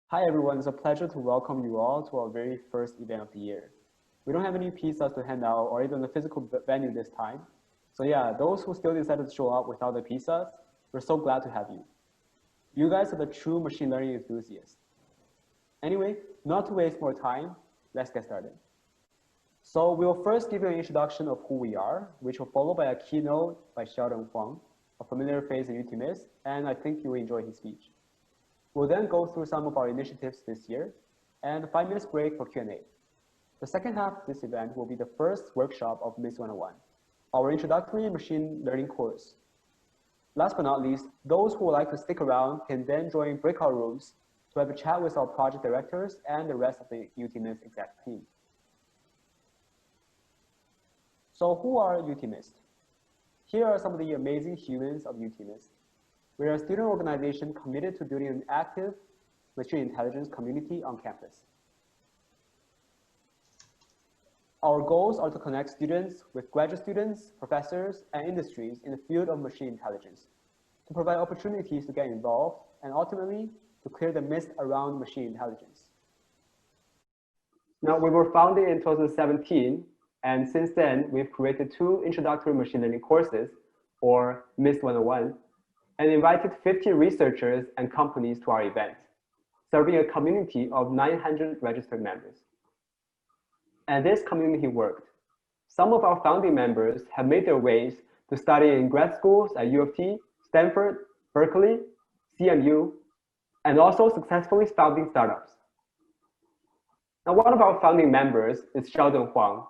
Hi everyone, it's a pleasure to welcome you all to our very first event of the year. We don't have any pizzas to hand out or even a physical venue this time. So yeah, those who still decided to show up without the pizzas, we're so glad to have you. You guys are the true machine learning enthusiasts. Anyway, not to waste more time, let's get started. So we'll first give you an introduction of who we are, which will follow by a keynote by Sheldon Huang, a familiar face in UTMIS, and I think you will enjoy his speech. We'll then go through some of our initiatives this year, and a 5 minutes break for Q&A. The second half of this event will be the first workshop of MIS 101, our introductory machine learning course. Last but not least, those who would like to stick around can then join breakout rooms to have a chat with our project directors and the rest of the UTMIS exec team. So who are UTMIS? Here are some of the amazing humans of UTMIS. We are a student organization committed to building an active machine intelligence community on campus. Our goals are to connect students with graduate students, professors, and industries in the field of machine intelligence, to provide opportunities to get involved, and ultimately, to clear the mist around machine intelligence. Now, we were founded in 2017, and since then, we've created 2 introductory machine learning courses, or MIS 101, and invited 50 researchers and companies to our event, serving a community of 900 registered members. And this community worked. Some of our founding members have made their ways to study in grad schools at U of T, Stanford, Berkeley, CMU, and also successfully founding startups. Now, one of our founding members is Sheldon Huang,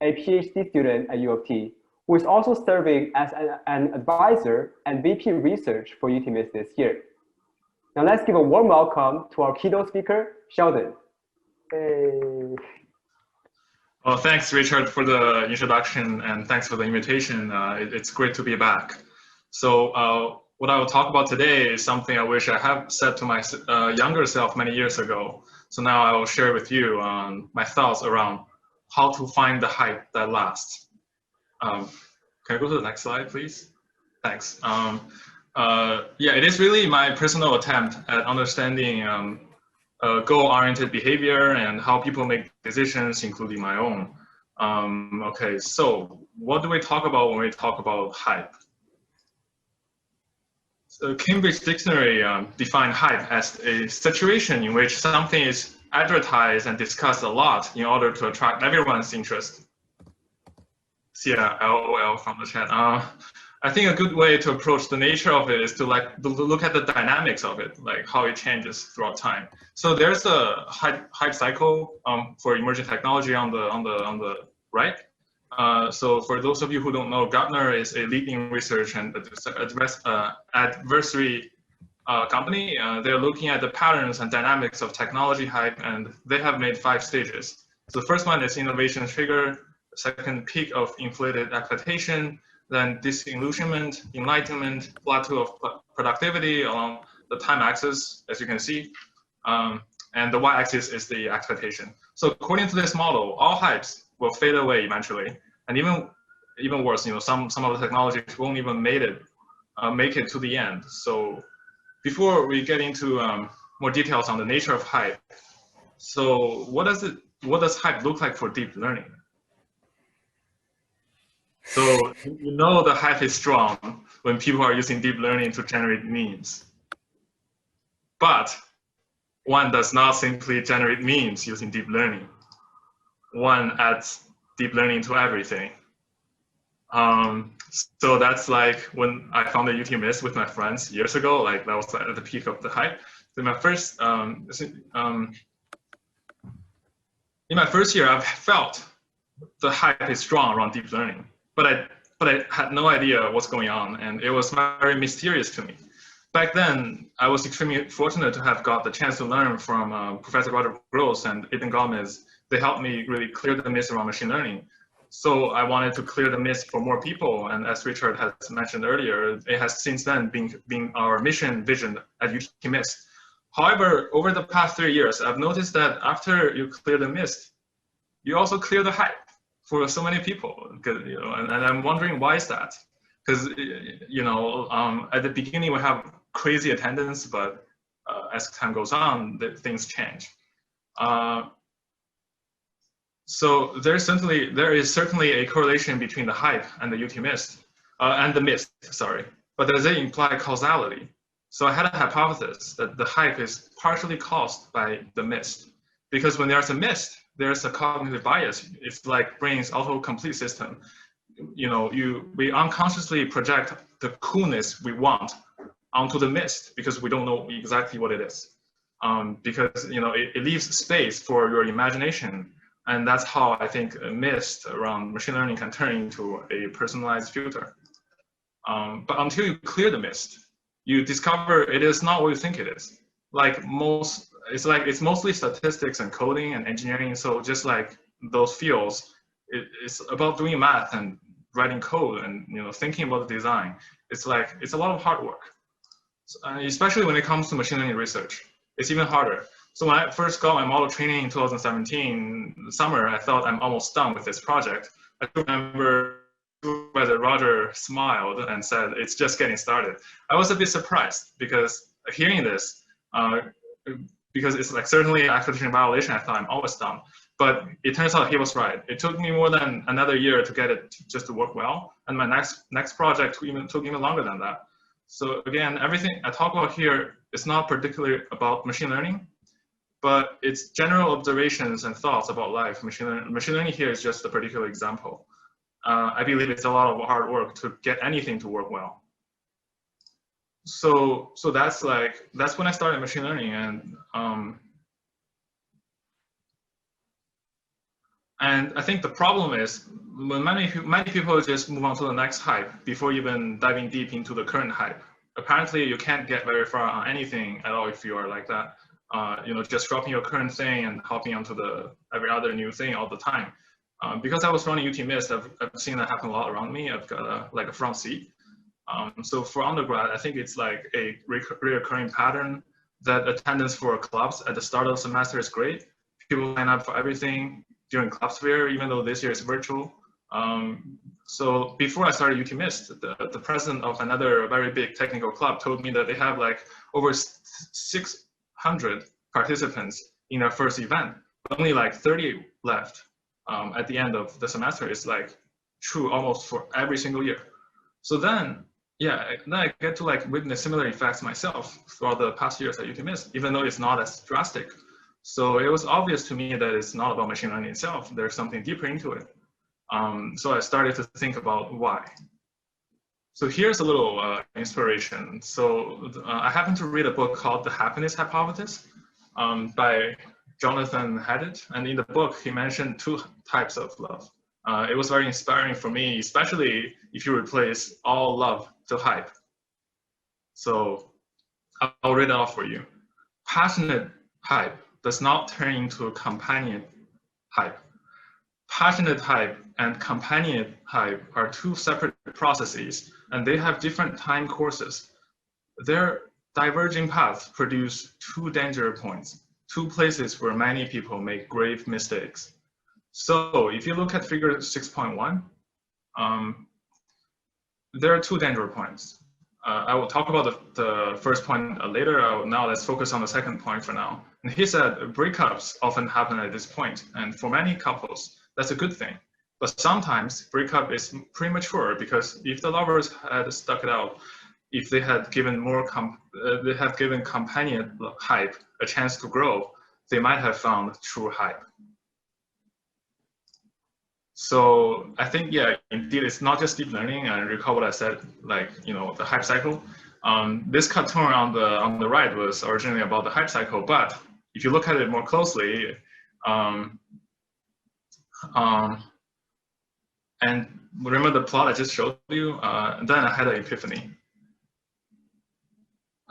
a PhD student at U of T, who is also serving as an advisor and VP research for UTMIS this year. Now let's give a warm welcome to our keynote speaker, Sheldon. Hey. Well, thanks, Richard, for the introduction, and thanks for the invitation. It's great to be back. So what I will talk about today is something I wish I have said to my younger self many years ago. So now I will share with you my thoughts around how to find the hype that lasts. Can I go to the next slide, please? Thanks. Yeah, it is really my personal attempt at understanding goal-oriented behavior and how people make decisions, including my own. Okay, so what do we talk about when we talk about hype? So Cambridge Dictionary defined hype as a situation in which something is advertised and discussed a lot in order to attract everyone's interest. Yeah, LOL from the chat. I think a good way to approach the nature of it is to look at the dynamics of it, like how it changes throughout time. So there's a hype cycle for emerging technology on the right. So for those of you who don't know, Gartner is a leading research and adversary company. They're looking at the patterns and dynamics of technology hype, and they have made 5 stages. So the first one is innovation trigger. Second, peak of inflated expectation, then disillusionment, enlightenment, plateau of productivity along the time axis, as you can see, and the y-axis is the expectation. So according to this model, all hypes will fade away eventually, and even worse, some of the technologies won't even make it to the end. So before we get into more details on the nature of hype, so what does hype look like for deep learning? So the hype is strong when people are using deep learning to generate memes. But one does not simply generate memes using deep learning. One adds deep learning to everything. So that's like when I founded UTMIS with my friends years ago, like that was at the peak of the hype. So in my first year, I've felt the hype is strong around deep learning. But I had no idea what's going on, and it was very mysterious to me. Back then, I was extremely fortunate to have got the chance to learn from Professor Roger Gross and Ethan Gomez. They helped me really clear the mist around machine learning. So I wanted to clear the mist for more people, and as Richard has mentioned earlier, it has since then been our mission vision at UTMIS. However, over the past 3 years, I've noticed that after you clear the mist, you also clear the hype for so many people, and I'm wondering why is that? Because at the beginning we have crazy attendance, but as time goes on, things change. So there is certainly a correlation between the hype and the UT mist, and the mist, sorry. But does it imply causality? So I had a hypothesis that the hype is partially caused by the mist, because when there's a mist, there's a cognitive bias. It's like brain's autocomplete system. We unconsciously project the coolness we want onto the mist because we don't know exactly what it is. Because it leaves space for your imagination, and that's how I think a mist around machine learning can turn into a personalized filter. But until you clear the mist, you discover it is not what you think it is. It's mostly statistics and coding and engineering. So just like those fields, it's about doing math and writing code and thinking about the design. It's a lot of hard work, especially when it comes to machine learning research. It's even harder. So when I first got my model training in 2017 summer, I thought I'm almost done with this project. I remember whether Roger smiled and said, "It's just getting started." I was a bit surprised because hearing this, because it's certainly an accreditation violation, I thought I'm almost done. But it turns out he was right. It took me more than another year to get it just to work well. And my next project took even longer than that. So again, everything I talk about here is not particularly about machine learning, but it's general observations and thoughts about life. Machine learning here is just a particular example. I believe it's a lot of hard work to get anything to work well. So that's when I started machine learning, and I think the problem is when many people just move on to the next hype before even diving deep into the current hype. Apparently, you can't get very far on anything at all if you are like that. Just dropping your current thing and hopping onto every other new thing all the time. Because I was running UT Mist, I've seen that happen a lot around me. I've got a front seat. So for undergrad, I think it's like a recurring pattern that attendance for clubs at the start of the semester is great. People sign up for everything during club fair, even though this year is virtual. So before I started UT Mist, the president of another very big technical club told me that they have over 600 participants in their first event, but only 30 left at the end of the semester. It's true almost for every single year. So then I get to witness similar effects myself throughout the past years at UT Mist, even though it's not as drastic. So it was obvious to me that it's not about machine learning itself. There's something deeper into it. So I started to think about why. So here's a little inspiration. So I happened to read a book called The Happiness Hypothesis by Jonathan Haddett. And in the book, he mentioned 2 types of love. It was very inspiring for me, especially if you replace all love to hype. So I'll read it off for you. Passionate hype does not turn into a companion hype. Passionate hype and companion hype are 2 separate processes, and they have different time courses. Their diverging paths produce 2 danger points, 2 places where many people make grave mistakes. So if you look at figure 6.1, there are 2 danger points. I will talk about the first point later. Now let's focus on the second point for now. And he said breakups often happen at this point, and for many couples, that's a good thing. But sometimes breakup is premature because if the lovers had stuck it out, if they had given companion hype a chance to grow, they might have found true hype. So I think, indeed, it's not just deep learning. And recall what I said, the hype cycle. This cartoon on the right was originally about the hype cycle, but if you look at it more closely, and remember the plot I just showed you, then I had an epiphany.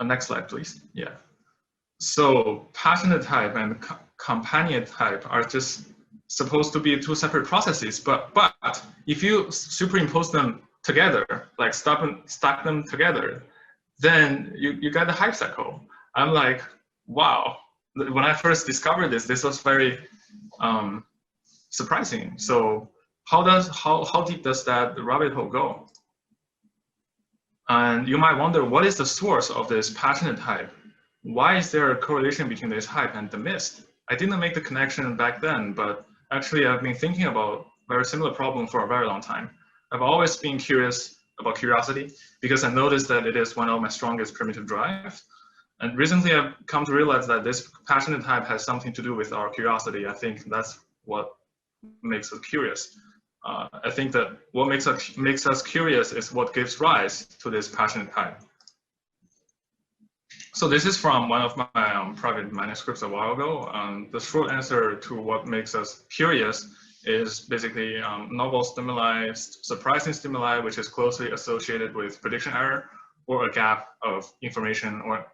Next slide, please. Yeah. So passionate type and companion type are just supposed to be 2 separate processes, but if you superimpose them together, stack them together, then you get the hype cycle. I'm like, wow. When I first discovered this was very surprising. So how deep does that rabbit hole go? And you might wonder, what is the source of this passionate hype? why is there a correlation between this hype and the mist? I didn't make the connection back then, but actually I've been thinking about very similar problem for a very long time. I've always been curious about curiosity because I noticed that it is one of my strongest primitive drives. And recently I've come to realize that this passionate hype has something to do with our curiosity. I think that's what makes us curious. I think that what makes us curious is what gives rise to this passionate hype. So this is from one of my private manuscripts a while ago. The short answer to what makes us curious is basically novel stimuli, surprising stimuli, which is closely associated with prediction error or a gap of information or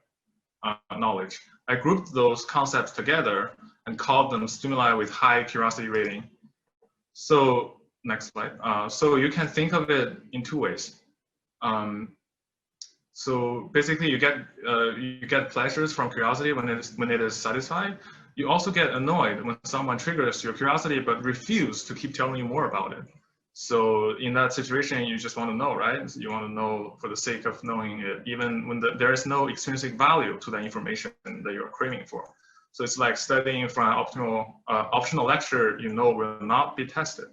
knowledge. I grouped those concepts together and called them stimuli with high curiosity rating. So next slide. So you can think of it in two ways. So basically, you get pleasures from curiosity when it is satisfied. You also get annoyed when someone triggers your curiosity but refuse to keep telling you more about it. So in that situation, you just want to know, right? You want to know for the sake of knowing it, even when there is no extrinsic value to that information that you're craving for. So it's like studying for an optional lecture you know will not be tested,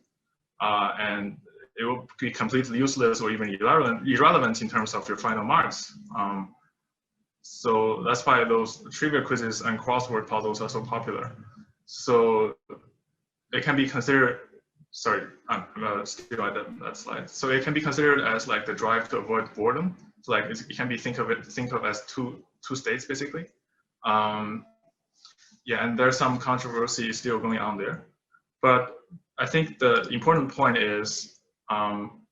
and it will be completely useless or even irrelevant in terms of your final marks. So that's why those trivia quizzes and crossword puzzles are so popular. So it can be considered, sorry, I'm still at that slide. So it can be considered as like the drive to avoid boredom. So like it can be think of as two states basically. Yeah, and there's some controversy still going on there. But I think the important point is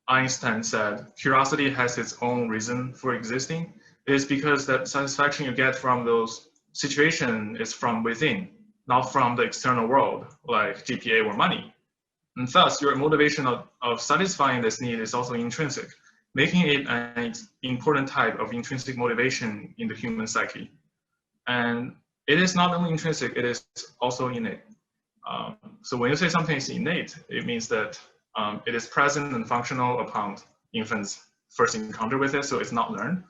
Einstein said, curiosity has its own reason for existing. It is because that satisfaction you get from those situations is from within, not from the external world, like GPA or money. And thus, your motivation of satisfying this need is also intrinsic, making it an important type of intrinsic motivation in the human psyche. And it is not only intrinsic, it is also innate. So when you say something is innate, it means that it is present and functional upon infants' first encounter with it, so it's not learned.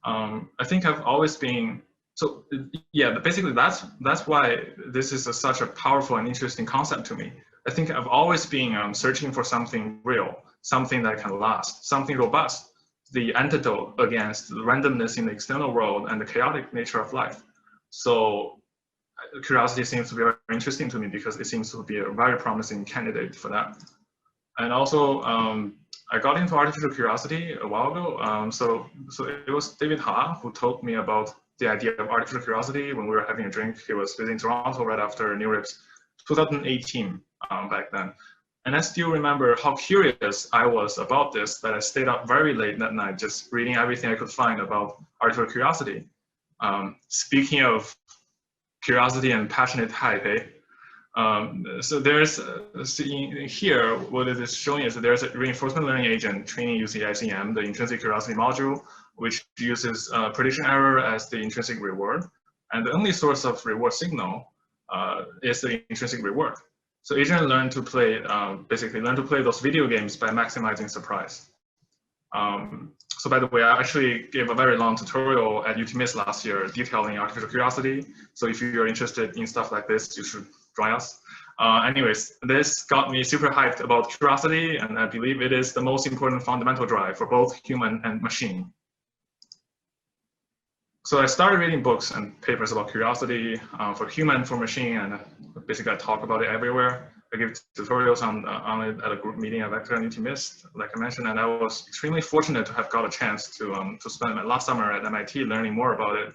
I think I've always been, so yeah, basically that's why this is such a powerful and interesting concept to me. I think I've always been searching for something real, something that can last, something robust, the antidote against the randomness in the external world and the chaotic nature of life. So curiosity seems to be very interesting to me because it seems to be a very promising candidate for that. And also, I got into artificial curiosity a while ago. So it was David Ha who told me about the idea of artificial curiosity when we were having a drink. He was visiting Toronto right after NeurIPS 2018 back then. And I still remember how curious I was about this, that I stayed up very late that night just reading everything I could find about artificial curiosity. Speaking of curiosity and passionate hype, so there's here, what it is showing is that there's a reinforcement learning agent training using ICM, the intrinsic curiosity module, which uses prediction error as the intrinsic reward. And the only source of reward signal is the intrinsic reward. So agent learn to play, basically learn to play those video games by maximizing surprise. So by the way, I actually gave a very long tutorial at UTMIS last year detailing artificial curiosity. So if you're interested in stuff like this, you should join us. Anyways, this got me super hyped about curiosity, and I believe it is the most important fundamental drive for both human and machine. So I started reading books and papers about curiosity for human, for machine, and basically I talk about it everywhere. I give tutorials on it at a group meeting I've actually UTMIS, like I mentioned, and I was extremely fortunate to have got a chance to spend my last summer at MIT learning more about it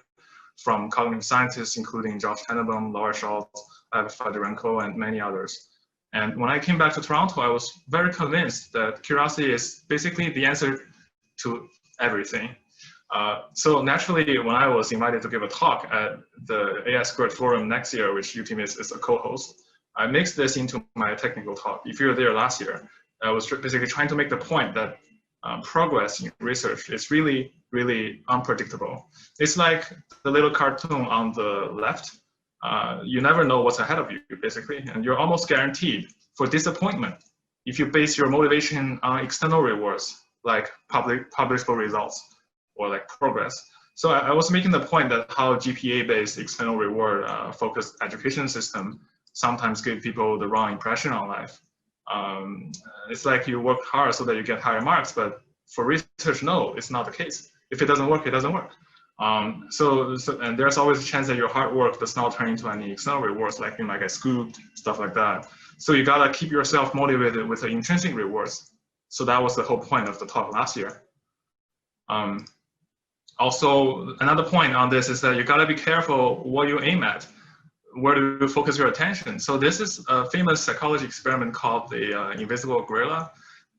from cognitive scientists, including Josh Tenenbaum, Laura Schultz, Eva Fedorenko, and many others. And when I came back to Toronto, I was very convinced that curiosity is basically the answer to everything. So naturally, when I was invited to give a talk at the AI Squared Forum next year, which UTMIS is a co-host, I mixed this into my technical talk. If you were there last year, I was basically trying to make the point that progress in research is really, really unpredictable. It's like the little cartoon on the left. You never know what's ahead of you, basically, and you're almost guaranteed for disappointment if you base your motivation on external rewards, like publishable results or like progress. So I was making the point that how GPA-based external reward focused education system sometimes give people the wrong impression on life. It's like you work hard so that you get higher marks, but for research, no, it's not the case. If it doesn't work, it doesn't work. And there's always a chance that your hard work does not turn into any external rewards, like you might get scooped, stuff like that. So you gotta keep yourself motivated with the intrinsic rewards. So that was the whole point of the talk last year. Also, another point on this is that you gotta be careful what you aim at. Where do you focus your attention? So this is a famous psychology experiment called the invisible gorilla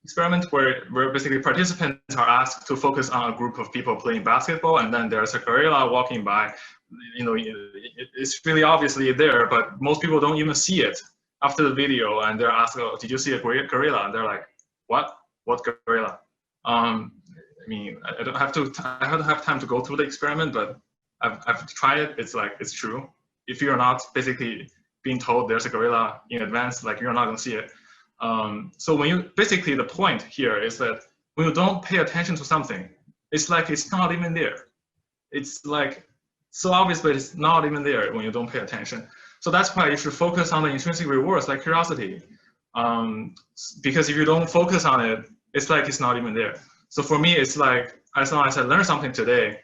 experiment, where basically participants are asked to focus on a group of people playing basketball, and then there's a gorilla walking by. You know, it's really obviously there, but most people don't even see it after the video, and they're asked, "Oh, did you see a gorilla?" And they're like, "What? What gorilla?" I mean, I don't have time to go through the experiment, but I've tried it. It's like, it's true. If you're not basically being told there's a gorilla in advance, like you're not gonna see it. So when you, basically the point here is that when you don't pay attention to something, it's like it's not even there. It's like so obvious, but it's not even there when you don't pay attention. So that's why you should focus on the intrinsic rewards like curiosity. Because if you don't focus on it, it's like it's not even there. So for me, it's like, as long as I learned something today,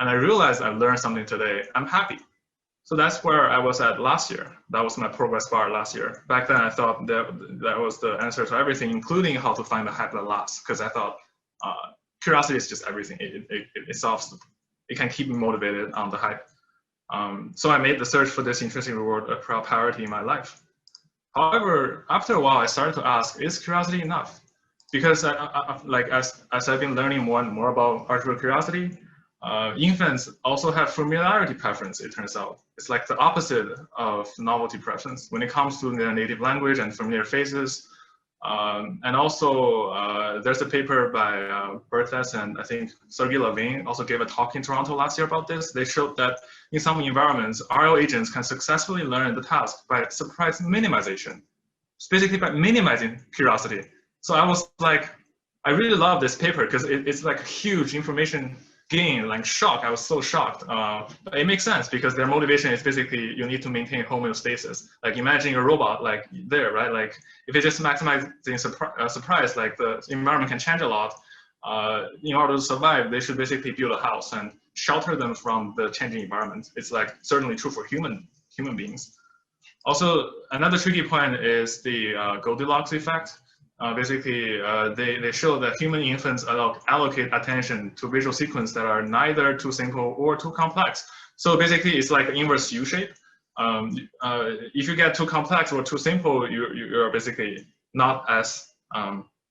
and I realize I learned something today, I'm happy. So that's where I was at last year. That was my progress bar last year. Back then, I thought that was the answer to everything, including how to find the hype that lasts. Because I thought curiosity is just everything. It solves. It can keep me motivated on the hype. So I made the search for this intrinsic reward a priority in my life. However, after a while, I started to ask: is curiosity enough? Because like as I've been learning more and more about artificial curiosity, infants also have familiarity preference, it turns out. It's like the opposite of novelty preference when it comes to their native language and familiar faces. And also, there's a paper by Berthes and I think Sergey Levin also gave a talk in Toronto last year about this. They showed that in some environments, RL agents can successfully learn the task by surprise minimization. It's basically by minimizing curiosity. So I was like, I really love this paper because it's like a huge information gain, like shock. I was so shocked. But it makes sense because their motivation is basically you need to maintain homeostasis. Like imagine a robot like there, right? Like if it's just maximizing surprise, like the environment can change a lot. In order to survive, they should basically build a house and shelter them from the changing environment. It's like certainly true for human beings. Also, another tricky point is the Goldilocks effect. Basically, they show that human infants allocate attention to visual sequences that are neither too simple or too complex. So basically, it's like an inverse U-shape. If you get too complex or too simple, you're basically not as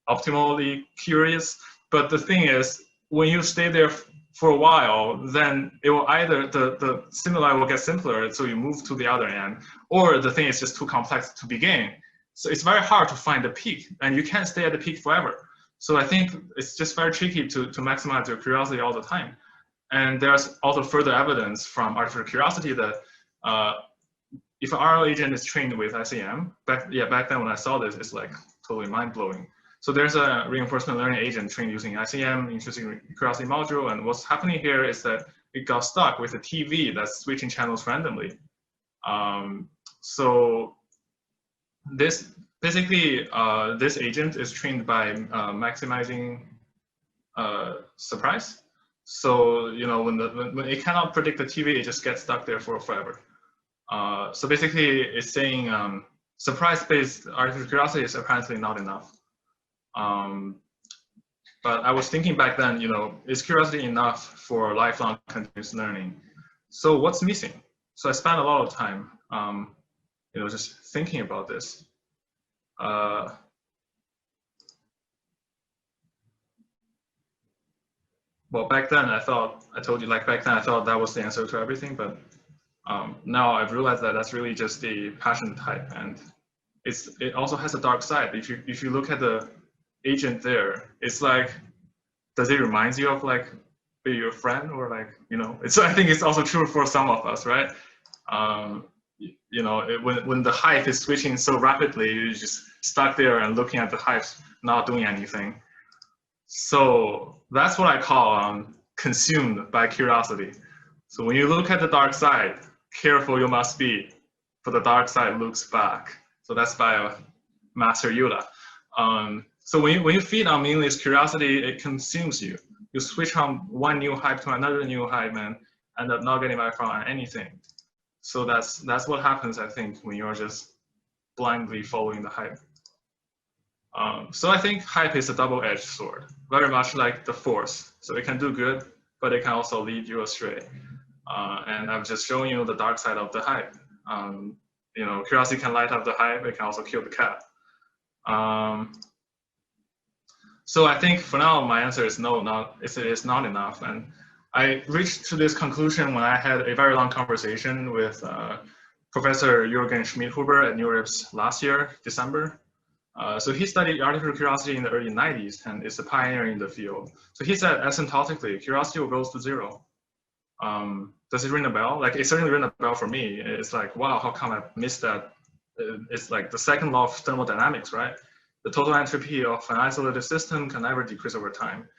optimally curious. But the thing is, when you stay there for a while, then it will either, the stimuli will get simpler, so you move to the other end, or the thing is just too complex to begin. So it's very hard to find the peak, and you can't stay at the peak forever. So I think it's just very tricky to maximize your curiosity all the time. And there's also further evidence from artificial curiosity that if an RL agent is trained with ICM, back then when I saw this, it's like totally mind-blowing. So there's a reinforcement learning agent trained using ICM, intrinsic curiosity module, and what's happening here is that it got stuck with a TV that's switching channels randomly. So this basically, this agent is trained by maximizing surprise. So you know when it cannot predict the TV, it just gets stuck there for forever. So basically, it's saying surprise-based artificial curiosity is apparently not enough. But I was thinking back then, you know, is curiosity enough for lifelong continuous learning? So what's missing? So I spent a lot of time, you know, just thinking about this. Well, back then I thought, I told you, like back then I thought that was the answer to everything, but now I've realized that that's really just the passion type, and it also has a dark side. If you look at the agent there, it's like, does it remind you of like your friend, or like, you know, I think it's also true for some of us, right? You know, when the hype is switching so rapidly, you're just stuck there and looking at the hype, not doing anything. So that's what I call consumed by curiosity. So when you look at the dark side, careful you must be, for the dark side looks back. So that's by Master Yoda. So when you feed on meaningless curiosity, it consumes you. You switch from one new hype to another new hype and end up not getting back from anything. So that's what happens, I think, when you're just blindly following the hype. So I think hype is a double-edged sword, very much like the force. So it can do good, but it can also lead you astray. And I've just shown you the dark side of the hype. You know, curiosity can light up the hype, it can also kill the cat. So I think for now, my answer is no, it is not enough. And I reached to this conclusion when I had a very long conversation with Professor Jürgen Schmidhuber at NeurIPS last year, December. So he studied artificial curiosity in the early 90s and is a pioneer in the field. So he said asymptotically, curiosity will go to zero. Does it ring a bell? Like, it certainly ring a bell for me. It's like, wow, how come I missed that? It's like the second law of thermodynamics, right? The total entropy of an isolated system can never decrease over time.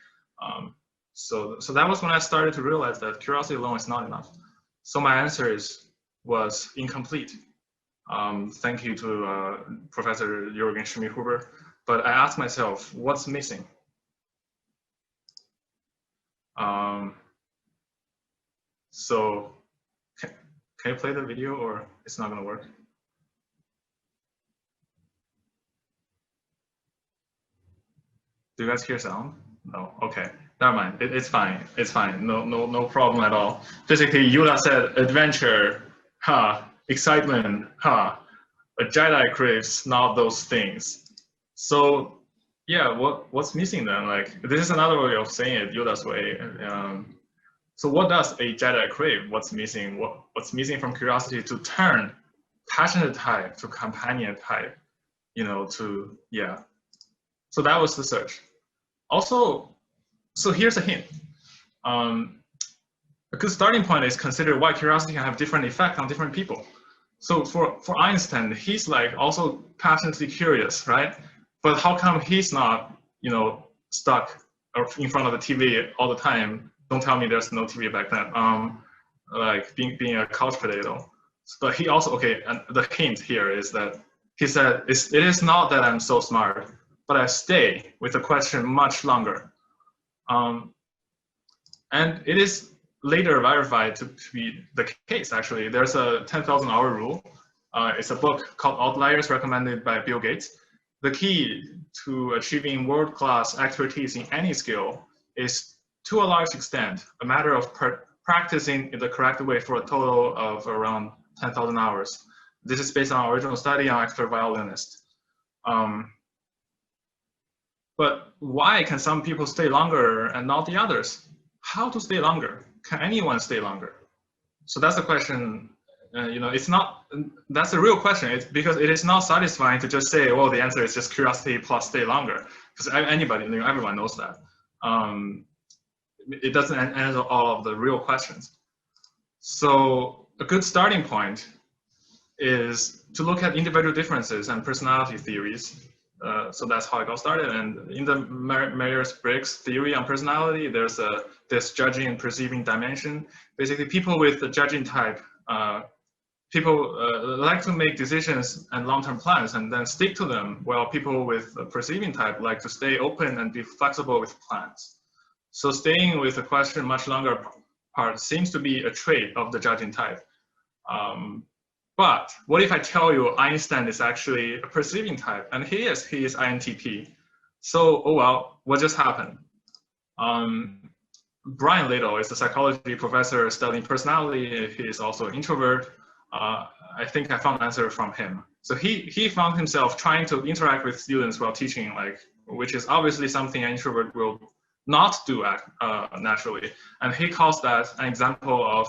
So that was when I started to realize that curiosity alone is not enough. So my answer was incomplete. Thank you to Professor Jürgen Schmidhuber. But I asked myself, what's missing? So can you play the video, or it's not gonna work? Do you guys hear sound? No, okay, never mind, it's fine, it's fine, no problem at all. Basically, Yoda said adventure, excitement, a Jedi craves not those things. So yeah, what's missing then? Like, this is another way of saying it, Yoda's way. So what does a Jedi crave? What's missing? What's missing from curiosity to turn passionate type to companion type? You know, to, yeah. So that was the search. Also, so here's a hint. A good starting point is consider why curiosity can have different effect on different people. So for Einstein, he's like also passionately curious, right? But how come he's not, you know, stuck in front of the TV all the time? Don't tell me there's no TV back then. Like being a couch potato. But he also, okay, and the hint here is that he said, it is not that I'm so smart, but I stay with the question much longer. And it is later verified to be the case, actually. There's a 10,000 hour rule. It's a book called Outliers, recommended by Bill Gates. The key to achieving world-class expertise in any skill is, to a large extent, a matter of practicing in the correct way for a total of around 10,000 hours. This is based on our original study on expert violinists. But why can some people stay longer and not the others? How to stay longer? Can anyone stay longer? So that's the question. You know, it's not, that's the real question. It's because it is not satisfying to just say, well, the answer is just curiosity plus stay longer. Because anybody, you know, everyone knows that. It doesn't answer all of the real questions. So a good starting point is to look at individual differences and personality theories. So that's how I got started. And in the Myers-Briggs theory on personality, there's this judging and perceiving dimension. Basically, people with the judging type, people like to make decisions and long-term plans and then stick to them, while people with the perceiving type like to stay open and be flexible with plans. So staying with the question much longer part seems to be a trait of the judging type. But what if I tell you Einstein is actually a perceiving type, and he is INTP? So, oh well, what just happened? Brian Little is a psychology professor studying personality. He is also an introvert. I think I found an answer from him. So he found himself trying to interact with students while teaching, like, which is obviously something an introvert will not do naturally. And he calls that an example of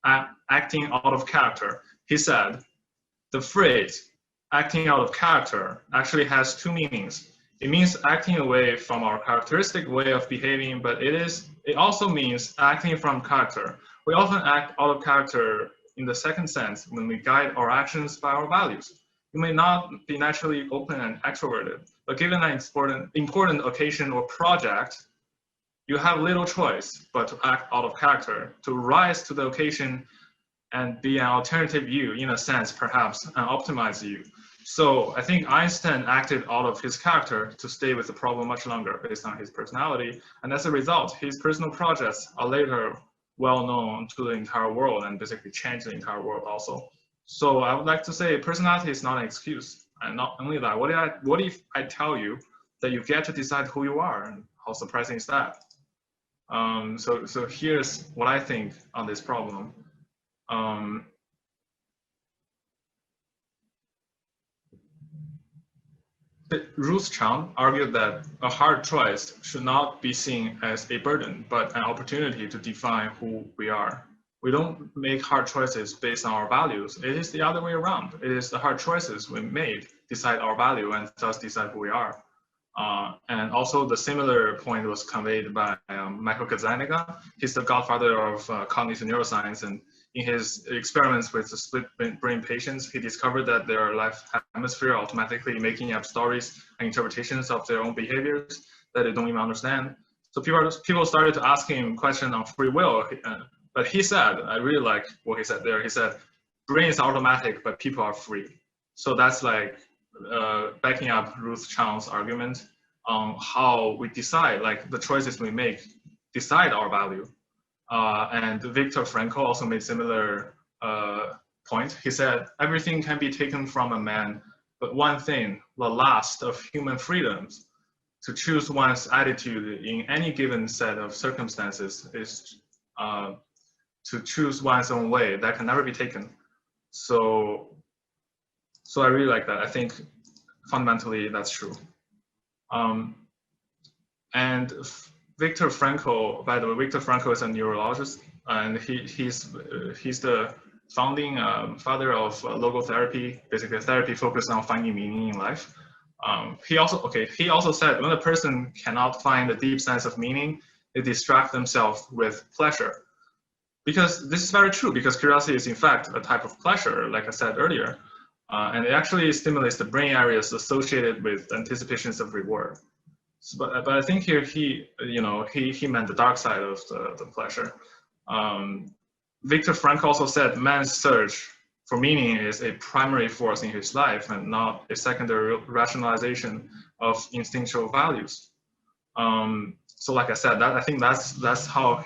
acting out of character. He said, the phrase acting out of character actually has two meanings. It means acting away from our characteristic way of behaving, but it also means acting from character. We often act out of character in the second sense when we guide our actions by our values. You may not be naturally open and extroverted, but given an important occasion or project, you have little choice but to act out of character, to rise to the occasion and be an alternative you, in a sense, perhaps, and optimize you. So I think Einstein acted out of his character to stay with the problem much longer based on his personality. And as a result, his personal projects are later well known to the entire world and basically changed the entire world also. So I would like to say personality is not an excuse. And not only that, what if I tell you that you get to decide who you are, and how surprising is that? So here's what I think on this problem. Ruth Chang argued that a hard choice should not be seen as a burden, but an opportunity to define who we are. We don't make hard choices based on our values. It is the other way around. It is the hard choices we made decide our value and thus decide who we are. And also the similar point was conveyed by Michael Gazzaniga. He's the godfather of cognitive neuroscience, and in his experiments with the split brain patients, he discovered that their left hemisphere automatically making up stories and interpretations of their own behaviors that they don't even understand. So people started to ask him questions on free will, but he said, I really like what he said there. He said, brain is automatic, but people are free. So that's like backing up Ruth Chang's argument on how we decide, like the choices we make decide our value. And Viktor Frankl also made similar point. He said, everything can be taken from a man, but one thing, the last of human freedoms, to choose one's attitude in any given set of circumstances is to choose one's own way. That can never be taken. So I really like that. I think fundamentally that's true. And Viktor Frankl, by the way, Viktor Frankl is a neurologist, and he's the founding father of logotherapy, basically a therapy focused on finding meaning in life. He also said when a person cannot find a deep sense of meaning, they distract themselves with pleasure. Because this is very true, because curiosity is in fact a type of pleasure, like I said earlier, and it actually stimulates the brain areas associated with anticipations of reward. So, but I think here he meant the dark side of the pleasure. Viktor Frankl also said man's search for meaning is a primary force in his life and not a secondary rationalization of instinctual values. So like I said, I think that's how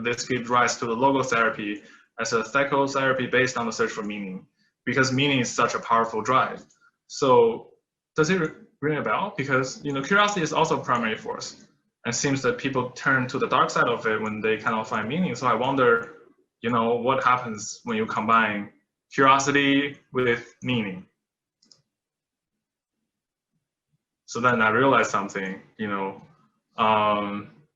this gives rise to the logotherapy as a psychotherapy based on the search for meaning, because meaning is such a powerful drive. So does it ring a bell? Because curiosity is also a primary force, and it seems that people turn to the dark side of it when they cannot find meaning. So I wonder, what happens when you combine curiosity with meaning? So then I realized something,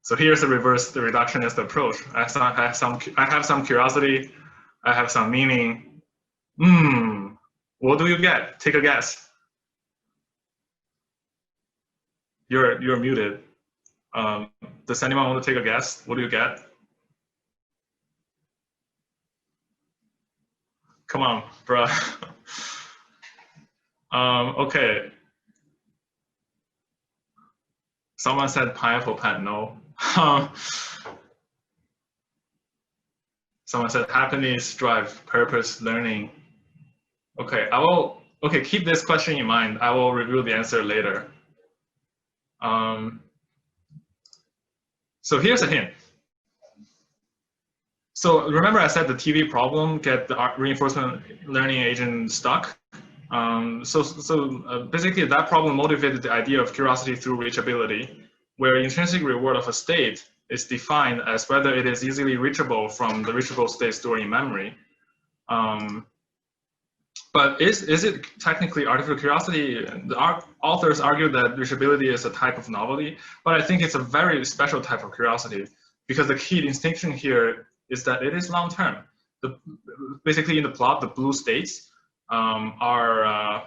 so here's the reductionist approach. I have some curiosity, I have some meaning. What do you get? Take a guess. You're muted. Does anyone want to take a guess? What do you get? Come on, bruh. Okay. Someone said pineapple pet, no. Someone said happiness, drive, purpose, learning. Okay, keep this question in mind. I will reveal the answer later. So here's a hint. So remember I said the TV problem, get the reinforcement learning agent stuck. Basically that problem motivated the idea of curiosity through reachability, where intrinsic reward of a state is defined as whether it is easily reachable from the reachable state stored in memory. But is it technically artificial curiosity? The authors argue that reachability is a type of novelty, but I think it's a very special type of curiosity, because the key distinction here is that it is long-term. Basically in the plot, the blue states are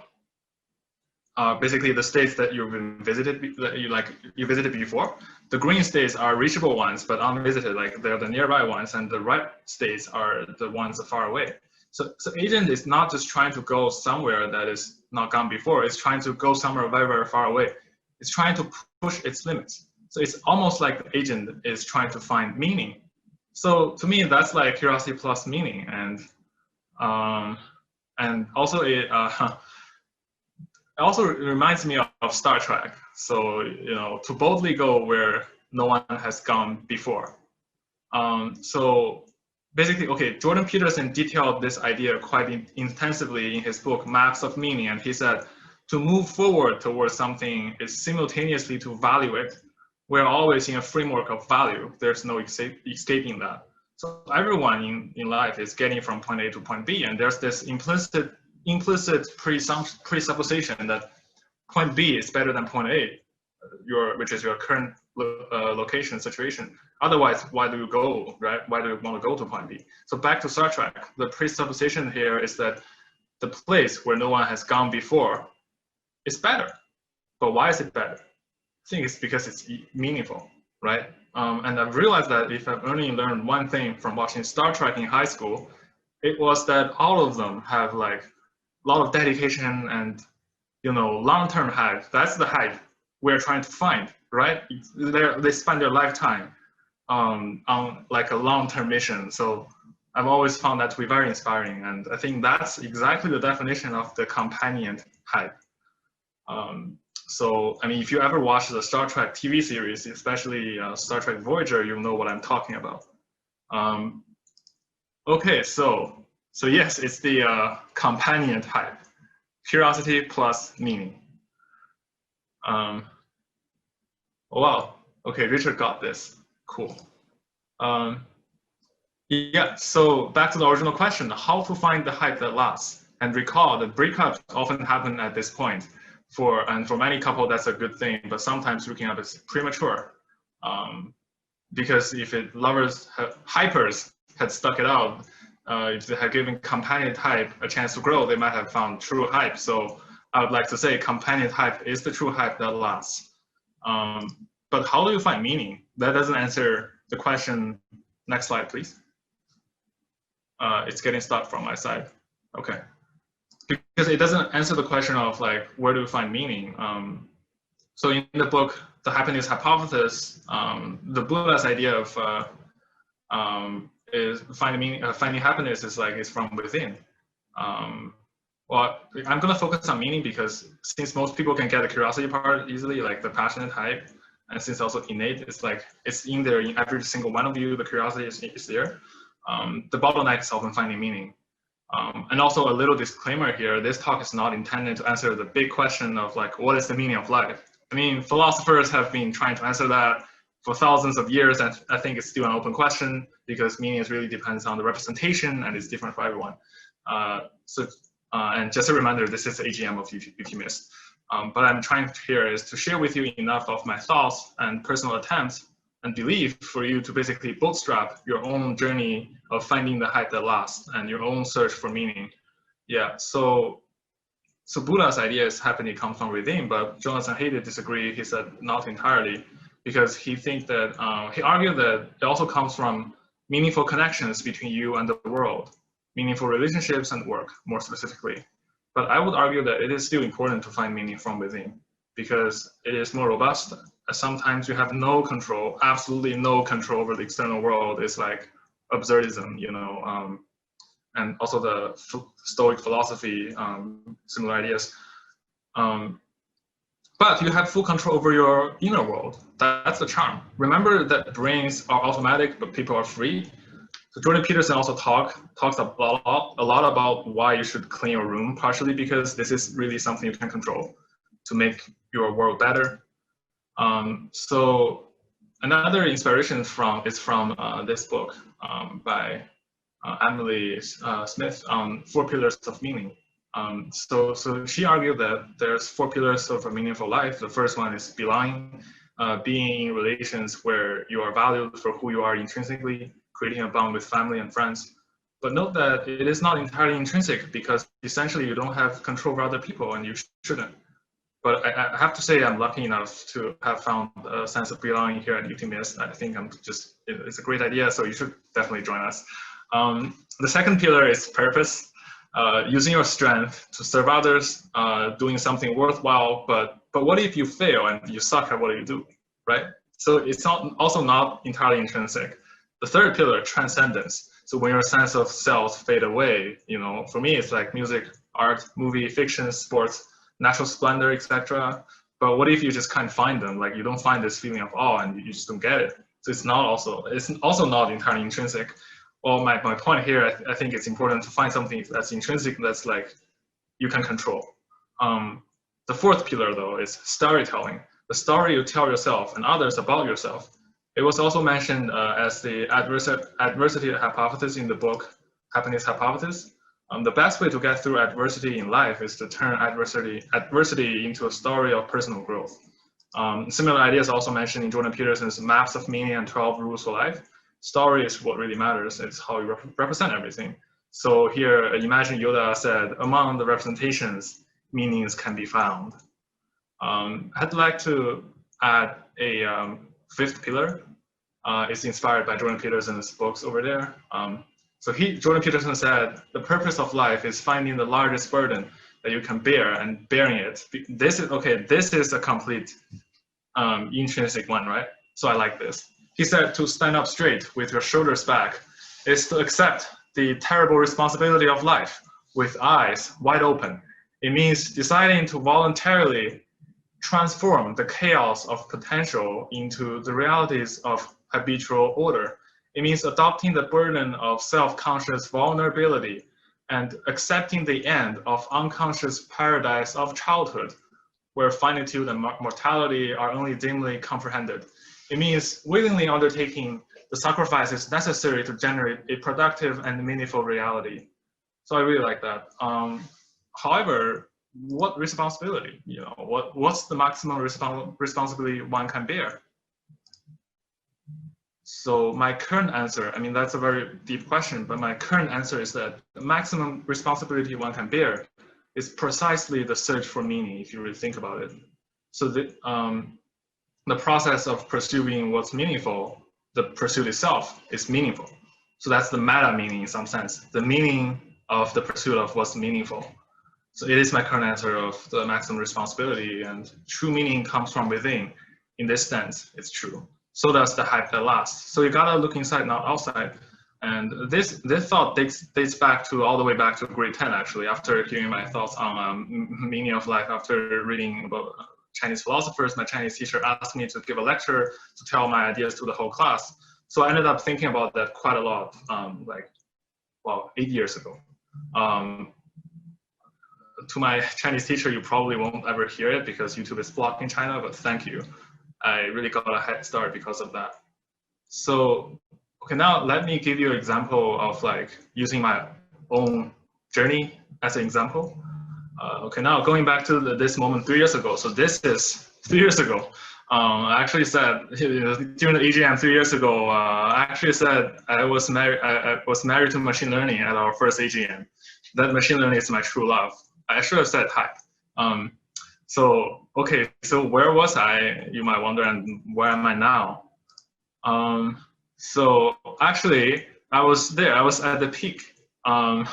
basically the states that you visited before. The green states are reachable ones, but unvisited, like they're the nearby ones, and the red states are the ones far away. So agent is not just trying to go somewhere that is not gone before, it's trying to go somewhere very, very far away. It's trying to push its limits. So it's almost like the agent is trying to find meaning. So to me, that's like curiosity plus meaning, and also it also reminds me of Star Trek. So to boldly go where no one has gone before. So basically, okay, Jordan Peterson detailed this idea quite intensively in his book Maps of Meaning, and he said, to move forward towards something is simultaneously to value it. We're always in a framework of value. There's no escaping that. So everyone in life is getting from point A to point B, and there's this implicit presupposition that point B is better than point A, which is your current location situation. Otherwise, why do you go, right? Why do you want to go to point B? So back to Star Trek, the presupposition here is that the place where no one has gone before is better. But why is it better? I think it's because it's meaningful, right? And I've realized that if I've only learned one thing from watching Star Trek in high school, it was that all of them have like a lot of dedication and long-term hype. That's the hype we're trying to find, right? They spend their lifetime on like a long-term mission. So I've always found that to be very inspiring, and I think that's exactly the definition of the companion hype. So I mean, if you ever watch the Star Trek TV series, especially Star Trek Voyager, you'll know what I'm talking about. Okay, so yes, it's the companion hype. Curiosity plus meaning. Wow. Okay, Richard got this. Cool. Yeah. So back to the original question: how to find the hype that lasts? And recall that breakups often happen at this point. For many couples, that's a good thing. But sometimes breaking up is premature, because if hypers had stuck it out, if they had given companion hype a chance to grow, they might have found true hype. So I would like to say companion hype is the true hype that lasts. But how do you find meaning? That doesn't answer the question. Next slide, please. It's getting stuck from my side. Okay. Because it doesn't answer the question of like, where do you find meaning? So in the book, The Happiness Hypothesis, the Buddha's idea of is finding happiness is from within. Well, I'm gonna focus on meaning because since most people can get the curiosity part easily, like the passionate type, and since also innate, it's in there in every single one of you. The curiosity is there. The bottleneck is often finding meaning. And also a little disclaimer here: this talk is not intended to answer the big question of like, what is the meaning of life? I mean, philosophers have been trying to answer that for thousands of years, and I think it's still an open question because meaning really depends on the representation and it's different for everyone. And just a reminder, this is the AGM of UT Mist. But I'm trying here is to share with you enough of my thoughts and personal attempts and belief for you to basically bootstrap your own journey of finding the hype that lasts and your own search for meaning. Yeah, so Buddha's idea is happiness comes from within, but Jonathan Haidt disagreed. He said not entirely, because he thinks that, he argued that it also comes from meaningful connections between you and the world, meaningful relationships and work, more specifically. But I would argue that it is still important to find meaning from within because it is more robust. Sometimes you have no control, absolutely no control over the external world. It's like absurdism, and also the Stoic philosophy, similar ideas. But you have full control over your inner world. That's the charm. Remember that brains are automatic, but people are free. So Jordan Peterson also talks a lot about why you should clean your room, partially because this is really something you can control to make your world better. So another inspiration is from this book by Emily Smith on 4 Pillars of Meaning. So she argued that there's 4 pillars of a meaningful life. The first one is belonging, being in relations where you are valued for who you are intrinsically, creating a bond with family and friends. But note that it is not entirely intrinsic because essentially you don't have control over other people and you shouldn't. But I have to say I'm lucky enough to have found a sense of belonging here at UT Mist. I think it's a great idea, so you should definitely join us. The second pillar is purpose, using your strength to serve others, doing something worthwhile, but what if you fail and you suck at what you do, right? So it's also not entirely intrinsic. The third pillar, transcendence. So when your sense of self fade away, for me, it's like music, art, movie, fiction, sports, natural splendor, etc. But what if you just can't find them? Like you don't find this feeling of awe and you just don't get it. So it's also not entirely intrinsic. Well, my point here, I think it's important to find something that's intrinsic, that's like you can control. The fourth pillar though is storytelling. The story you tell yourself and others about yourself. It was also mentioned as the adversity hypothesis in the book, Happiness Hypothesis. The best way to get through adversity in life is to turn adversity into a story of personal growth. Similar ideas also mentioned in Jordan Peterson's Maps of Meaning and 12 Rules for Life. Story is what really matters. It's how you represent everything. So here, imagine Yoda said, among the representations, meanings can be found. I'd like to add a fifth pillar. It's inspired by Jordan Peterson's books over there. Jordan Peterson said, the purpose of life is finding the largest burden that you can bear and bearing it. This is a complete intrinsic one, right? So I like this. He said to stand up straight with your shoulders back is to accept the terrible responsibility of life with eyes wide open. It means deciding to voluntarily transform the chaos of potential into the realities of habitual order. It means adopting the burden of self-conscious vulnerability and accepting the end of unconscious paradise of childhood, where finitude and mortality are only dimly comprehended. It means willingly undertaking the sacrifices necessary to generate a productive and meaningful reality. So I really like that. However, what responsibility? What's the maximum responsibility one can bear? So my current answer, that's a very deep question, but my current answer is that the maximum responsibility one can bear is precisely the search for meaning, if you really think about it. So the process of pursuing what's meaningful, the pursuit itself is meaningful. So that's the meta meaning in some sense, the meaning of the pursuit of what's meaningful. So it is my current answer of the maximum responsibility, and true meaning comes from within. In this sense, it's true. So does the hype that lasts. So you gotta look inside, not outside. And this thought dates back to all the way back to grade 10, actually, after hearing my thoughts on meaning of life, after reading about Chinese philosophers. My Chinese teacher asked me to give a lecture to tell my ideas to the whole class. So I ended up thinking about that quite a lot, 8 years ago. To my Chinese teacher, you probably won't ever hear it because YouTube is blocked in China, but thank you. I really got a head start because of that. So, okay, now let me give you an example of using my own journey as an example. Okay, now going back to this moment 3 years ago. So this is 3 years ago. I actually said during the AGM 3 years ago, I actually said I was married to machine learning at our first AGM. That machine learning is my true love. I should have said hype. So where was I, you might wonder, and where am I now? So actually, I was there. I was at the peak. And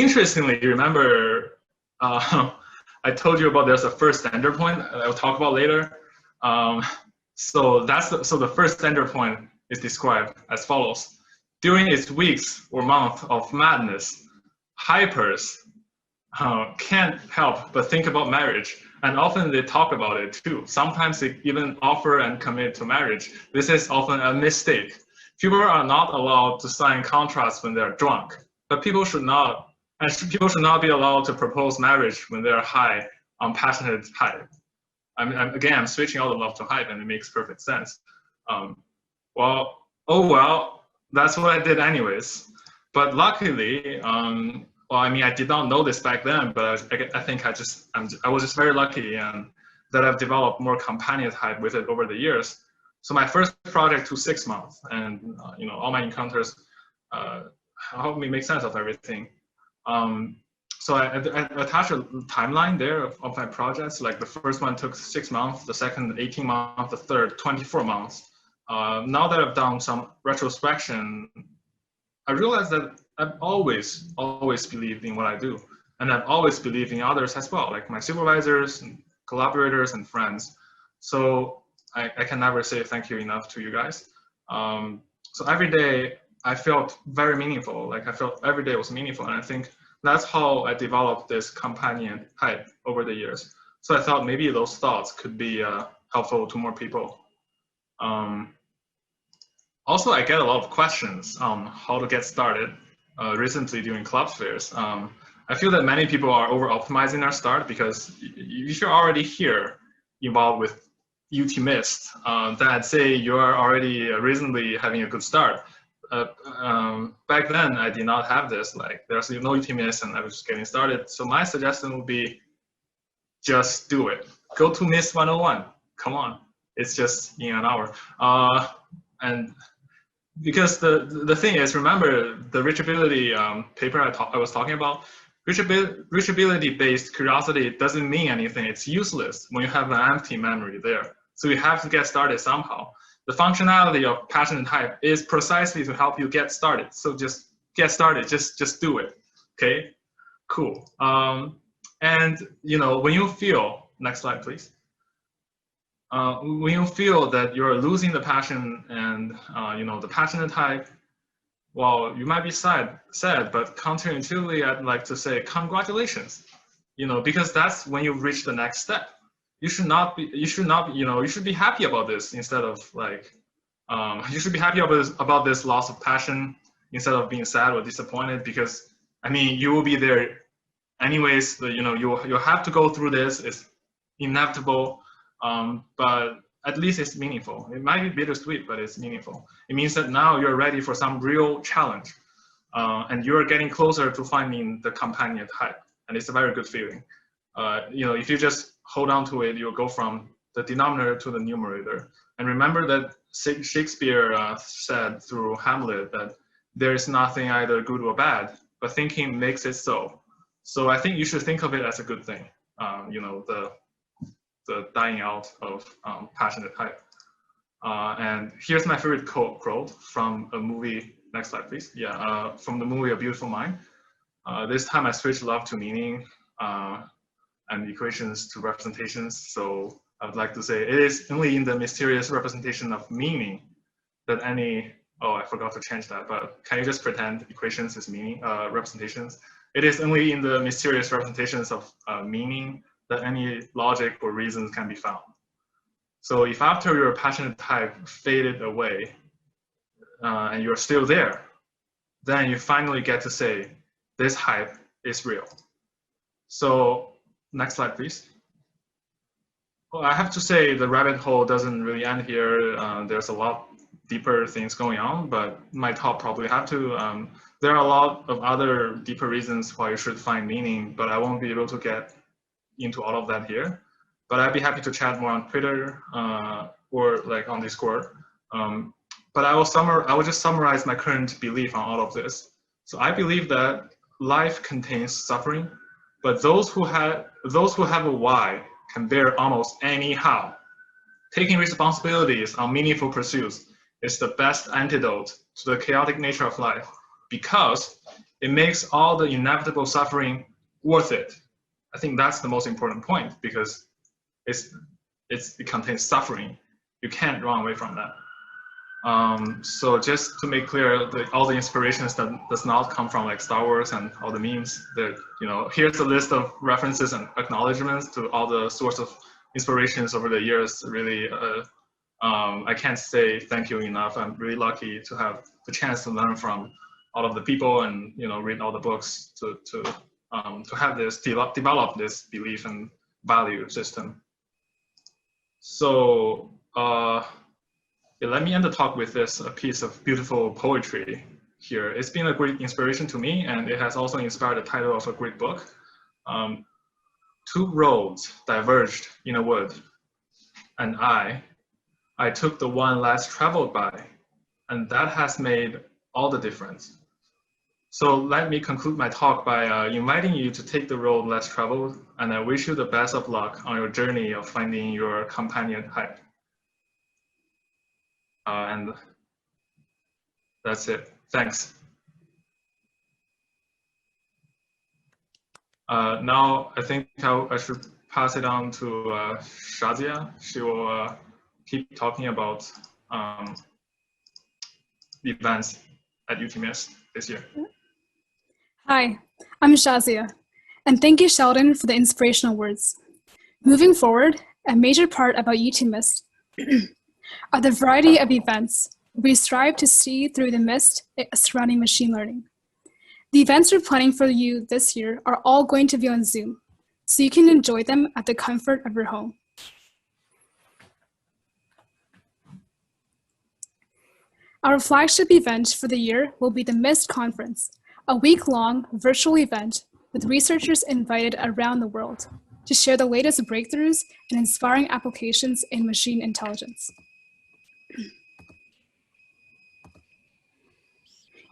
interestingly, you remember, I told you about there's a first standard point I'll talk about later. So the first standard point is described as follows. During its weeks or month of madness, hypers can't help but think about marriage, and often they talk about it too. Sometimes they even offer and commit to marriage. This is often a mistake. People are not allowed to sign contracts when they're drunk, but people should not be allowed to propose marriage when they're high on passionate hype. I'm switching all the love to hype, and it makes perfect sense. That's what I did anyways. But luckily, I did not know this back then, but I think I was just very lucky and that I've developed more companion hype with it over the years. So my first project took 6 months, and all my encounters helped me make sense of everything. So I attached a timeline there of my projects. Like the first one took 6 months, the second 18 months, the third 24 months. Now that I've done some retrospection, I realized that I've always believed in what I do. And I've always believed in others as well, like my supervisors and collaborators and friends. So I can never say thank you enough to you guys. So every day I felt very meaningful. Like I felt every day was meaningful, and I think that's how I developed this companion hype over the years. So I thought maybe those thoughts could be helpful to more people. Also, I get a lot of questions on how to get started recently during club fairs. I feel that many people are over-optimizing their start because if you're already here involved with UT Mist, then I'd say you're already reasonably having a good start. Back then, I did not have this. Like, there's no UT Mist, and I was just getting started. So my suggestion would be just do it. Go to Mist 101. Come on, it's just in an hour. And because the thing is, remember the reachability paper I was talking about. Reachability-based curiosity doesn't mean anything. It's useless when you have an empty memory there. So you have to get started somehow. The functionality of passionate hype is precisely to help you get started. So just get started. Just do it. Okay. Cool. And when you feel, next slide, please. When you feel that you're losing the passion and the passionate type, well, you might be sad, but counterintuitively, I'd like to say congratulations. Because that's when you reach the next step. You should be happy about this instead of like, you should be happy about this loss of passion instead of being sad or disappointed, because I mean, you will be there anyways. You'll have to go through this. It's inevitable. But at least it's meaningful. It might be bittersweet, but it's meaningful. It means that now you're ready for some real challenge, and you're getting closer to finding the companion type, and it's a very good feeling. If you just hold on to it, you'll go from the denominator to the numerator. And remember that Shakespeare said through Hamlet that there is nothing either good or bad, but thinking makes it so. So I think you should think of it as a good thing. The dying out of passionate hype. And here's my favorite quote from a movie. Next slide, please. Yeah, from the movie A Beautiful Mind. This time I switched love to meaning and equations to representations. So I would like to say it is only in the mysterious representation of meaning that I forgot to change that, but can you just pretend equations is meaning, representations? It is only in the mysterious representations of meaning that any logic or reasons can be found. So if after your passionate type faded away and you're still there, then you finally get to say, this hype is real. So next slide, please. Well, I have to say the rabbit hole doesn't really end here. There's a lot deeper things going on, but my talk probably have to. There are a lot of other deeper reasons why you should find meaning, but I won't be able to get into all of that here, but I'd be happy to chat more on Twitter or like on Discord. But I will just summarize my current belief on all of this. So I believe that life contains suffering, but those who have a why can bear almost any how. Taking responsibilities on meaningful pursuits is the best antidote to the chaotic nature of life, because it makes all the inevitable suffering worth it. I think that's the most important point, because it contains suffering. You can't run away from that. So just to make clear, all the inspirations that does not come from like Star Wars and all the memes, that here's a list of references and acknowledgements to all the sorts of inspirations over the years. Really, I can't say thank you enough. I'm really lucky to have the chance to learn from all of the people and read all the books to have this develop this belief and value system. So let me end the talk with a piece of beautiful poetry here. It's been a great inspiration to me, and it has also inspired the title of a great book. Two roads diverged in a wood, and I took the one less traveled by, and that has made all the difference. So let me conclude my talk by inviting you to take the road less traveled, and I wish you the best of luck on your journey of finding your companion hype. And that's it. Thanks. Now I think I should pass it on to Shazia. She will keep talking about the events at UTMIST this year. Hi, I'm Shazia, and thank you, Sheldon, for the inspirational words. Moving forward, a major part about UTMIST are the variety of events we strive to see through the mist surrounding machine learning. The events we're planning for you this year are all going to be on Zoom, so you can enjoy them at the comfort of your home. Our flagship event for the year will be the MIST Conference, a week-long virtual event with researchers invited around the world to share the latest breakthroughs and inspiring applications in machine intelligence.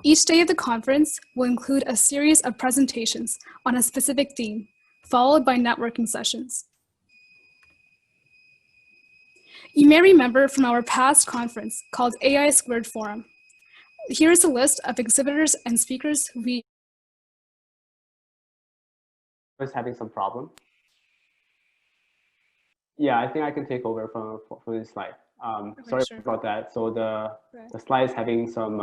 Each day of the conference will include a series of presentations on a specific theme, followed by networking sessions. You may remember from our past conference called AI Squared Forum. Here is a list of exhibitors and speakers we was having some problem. Yeah, I think I can take over for this slide. Sorry about that. So the slide is having some,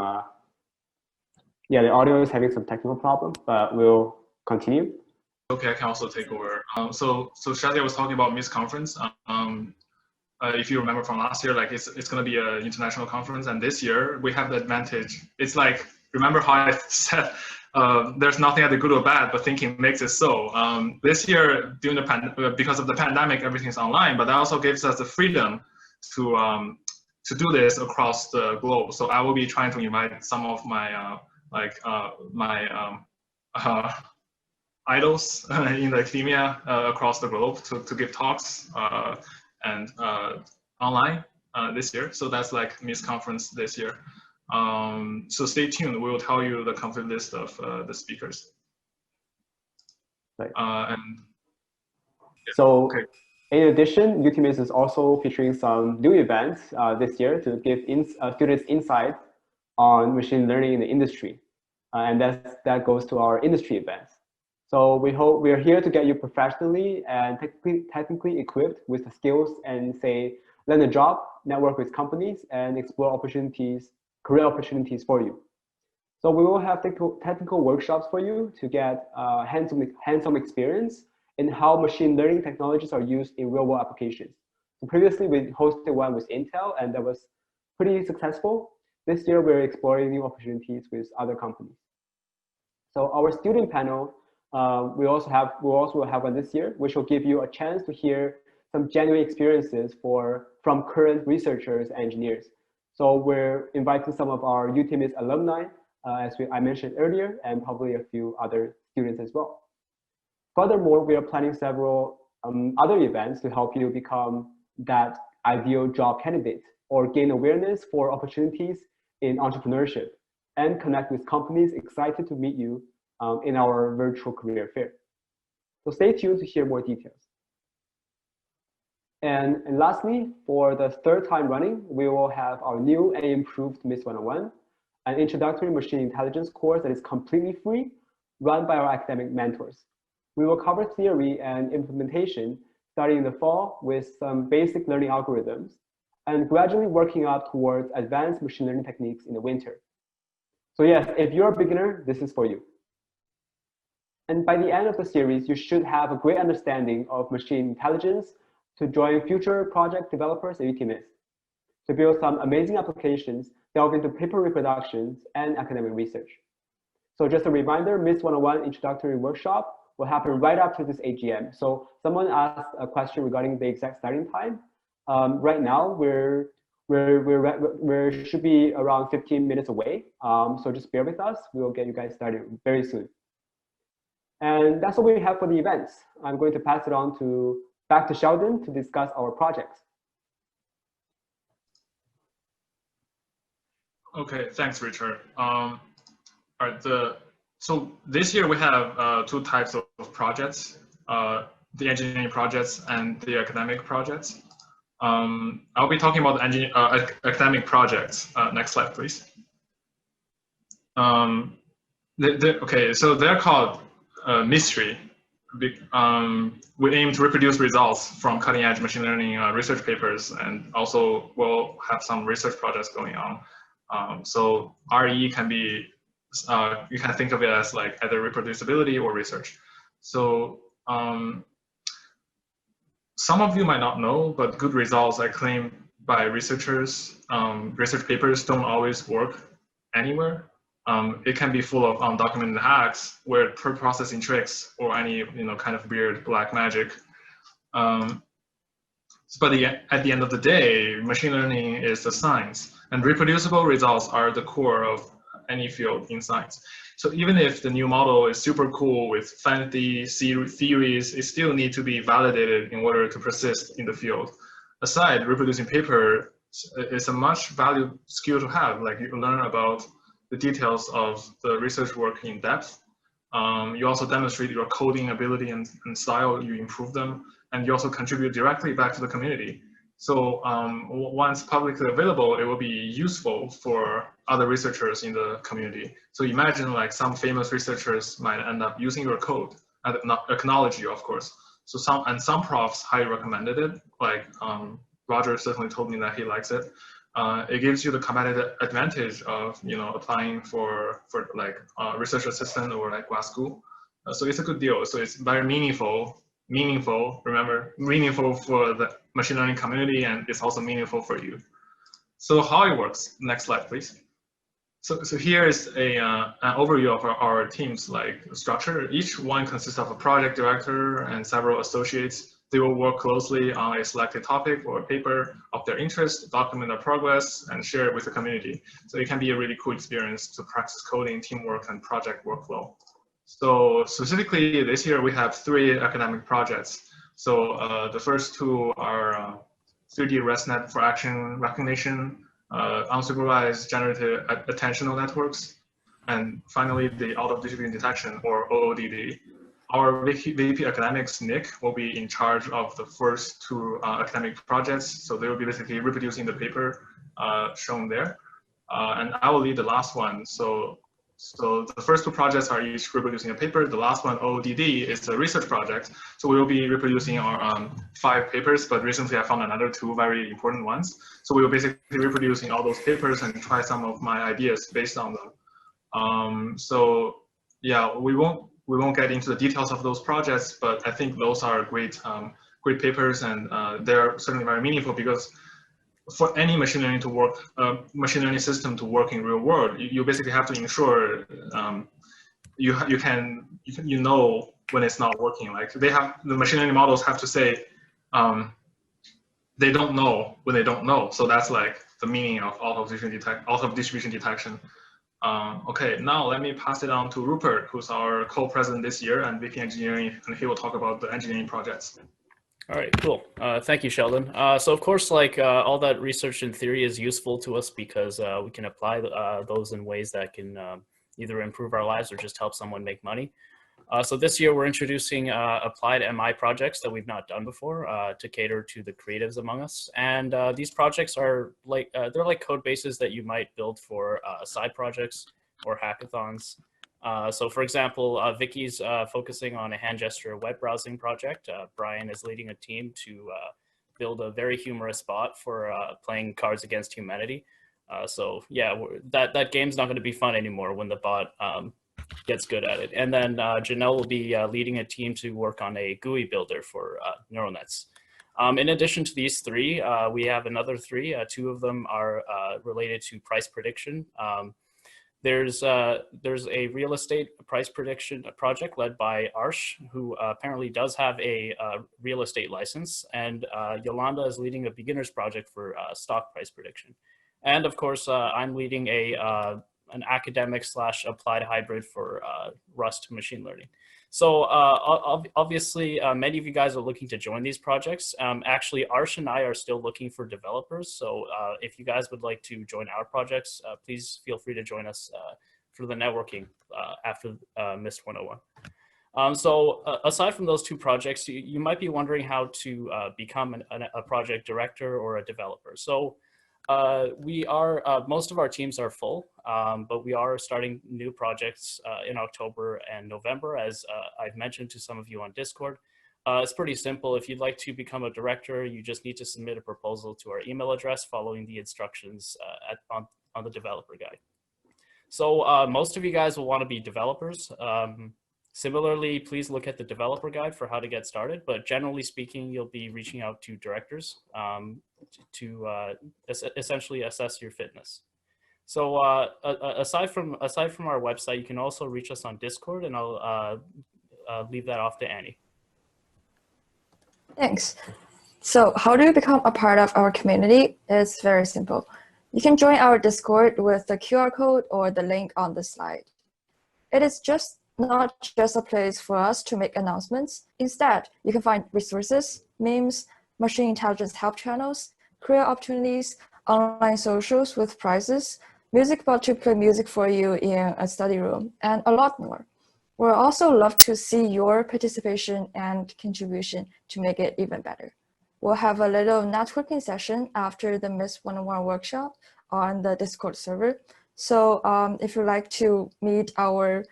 yeah, the audio is having some technical problem, but we'll continue. Okay, I can also take over. So Shazia was talking about MIST conference. If you remember from last year, like it's going to be an international conference, and this year we have the advantage. It's like, remember how I said there's nothing either good or bad, but thinking makes it so. This year, during the because of the pandemic, everything's online, but that also gives us the freedom to do this across the globe. So I will be trying to invite some of my idols in the academia across the globe to give talks and online this year. So that's like MIST conference this year. So stay tuned. We will tell you the complete list of the speakers. Right. And so okay. In addition, UTMIST is also featuring some new events this year to give students insight on machine learning in the industry. And that goes to our industry events. So we hope we are here to get you professionally and technically equipped with the skills and say, land a job, network with companies, and explore opportunities, career opportunities for you. So we will have technical workshops for you to get hands-on experience in how machine learning technologies are used in real-world applications. So previously we hosted one with Intel, and that was pretty successful. This year we're exploring new opportunities with other companies. So our student panel, we also will have one this year, which will give you a chance to hear some genuine experiences from current researchers and engineers. So we're inviting some of our UTMIST alumni, as I mentioned earlier, and probably a few other students as well. Furthermore, we are planning several other events to help you become that ideal job candidate or gain awareness for opportunities in entrepreneurship and connect with companies excited to meet you in our virtual career fair. So stay tuned to hear more details. And lastly, for the third time running, we will have our new and improved MIST 101, an introductory machine intelligence course that is completely free, run by our academic mentors. We will cover theory and implementation starting in the fall with some basic learning algorithms and gradually working up towards advanced machine learning techniques in the winter. So yes, if you're a beginner, this is for you. And by the end of the series, you should have a great understanding of machine intelligence to join future project developers at UTMIST, to build some amazing applications, delve into paper reproductions and academic research. So just a reminder, MIST 101 introductory workshop will happen right after this AGM. So someone asked a question regarding the exact starting time. Right now, we should be around 15 minutes away. So just bear with us. We will get you guys started very soon. And that's what we have for the events. I'm going to pass it on back to Sheldon to discuss our projects. Okay, thanks, Richard. All right, so this year we have two types of projects, the engineering projects and the academic projects. I'll be talking about academic projects. Next slide, please. Okay, so they're called mystery. we aim to reproduce results from cutting-edge machine learning research papers, and also we'll have some research projects going on. So RE can be, you can think of it as like either reproducibility or research. So some of you might not know, but good results, I claim, by researchers, research papers don't always work anywhere. It can be full of undocumented hacks, word processing tricks, or any kind of weird black magic. But at the end of the day, machine learning is a science, and reproducible results are the core of any field in science. So even if the new model is super cool with fancy theories, it still needs to be validated in order to persist in the field. Aside, reproducing paper is a much valued skill to have. Like, you learn about the details of the research work in depth. You also demonstrate your coding ability and style, you improve them, and you also contribute directly back to the community. So once publicly available, it will be useful for other researchers in the community. So imagine like some famous researchers might end up using your code, not acknowledge you, of course. So some profs highly recommended it. Like Roger certainly told me that he likes it. It gives you the competitive advantage of applying for like research assistant or like grad school. So it's a good deal. So it's very meaningful, remember, meaningful for the machine learning community, and it's also meaningful for you. So how it works, next slide, please. So here is an overview of our team's like structure. Each one consists of a project director and several associates. They will work closely on a selected topic or paper of their interest, document their progress, and share it with the community. So it can be a really cool experience to practice coding, teamwork, and project workflow. So specifically this year, we have 3 academic projects. So the first 2 are 3D ResNet for action recognition, unsupervised generative attentional networks, and finally the out-of-distribution detection, or OODD. Our VP Academics, Nick, will be in charge of the first 2 academic projects. So they will be basically reproducing the paper shown there. And I will lead the last one. So the first 2 projects are each reproducing a paper. The last one, OODD, is a research project. So we will be reproducing our 5 papers, but recently I found another 2 very important ones. So we will basically reproducing all those papers and try some of my ideas based on them. So yeah, we won't get into the details of those projects, but I think those are great papers, and they're certainly very meaningful, because for any machine learning to work, machine learning system to work in real world, you basically have to ensure you know when it's not working. Like the machine learning models have to say they don't know when they don't know. So that's like the meaning of out-of-distribution detection. Okay, now let me pass it on to Rupert, who's our co-president this year and VP Engineering, and he will talk about the engineering projects. All right, cool. Thank you, Sheldon. So of course, like all that research and theory is useful to us because we can apply those in ways that can either improve our lives or just help someone make money. So this year we're introducing applied MI projects that we've not done before to cater to the creatives among us. And these projects are like, they're like code bases that you might build for side projects or hackathons. So for example, Vicky's focusing on a hand gesture web browsing project. Brian is leading a team to build a very humorous bot for playing Cards Against Humanity. So yeah, that game's not going to be fun anymore when the bot gets good at it. And then Janelle will be leading a team to work on a GUI builder for neural nets. In addition to these 3, we have another 3. 2 of them are related to price prediction. There's a real estate price prediction project led by Arsh, who apparently does have a real estate license, and Yolanda is leading a beginner's project for stock price prediction. And of course, I'm leading an academic / applied hybrid for Rust machine learning. So obviously, many of you guys are looking to join these projects. Actually, Arsh and I are still looking for developers. So if you guys would like to join our projects, please feel free to join us for the networking after MIST 101. So aside from those 2 projects, you might be wondering how to become a project director or a developer. So We are, most of our teams are full, but we are starting new projects in October and November, as I've mentioned to some of you on Discord. It's pretty simple. If you'd like to become a director, you just need to submit a proposal to our email address following the instructions on the developer guide. So most of you guys will want to be developers. Similarly, please look at the developer guide for how to get started, but generally speaking, you'll be reaching out to directors to essentially assess your fitness. So aside from our website, you can also reach us on Discord, and I'll leave that off to Annie. Thanks. So how do you become a part of our community? It's very simple. You can join our Discord with the QR code or the link on the slide. It is not just a place for us to make announcements. Instead, you can find resources, memes, machine intelligence help channels, career opportunities, online socials with prizes, music bot to play music for you in a study room, and a lot more. We'll also love to see your participation and contribution to make it even better. We'll have a little networking session after the Miss 101 workshop on the Discord server. So if you'd like to meet our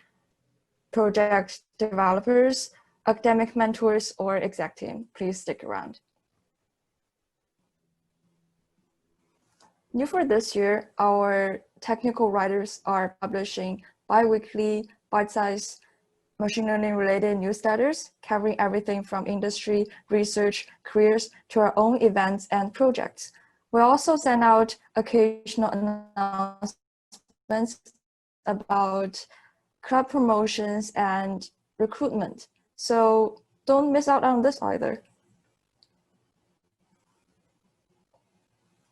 project developers, academic mentors, or exec team, please stick around. New for this year, our technical writers are publishing bi-weekly, bite-sized, machine learning related newsletters covering everything from industry, research, careers to our own events and projects. We also send out occasional announcements about club promotions and recruitment. So don't miss out on this either.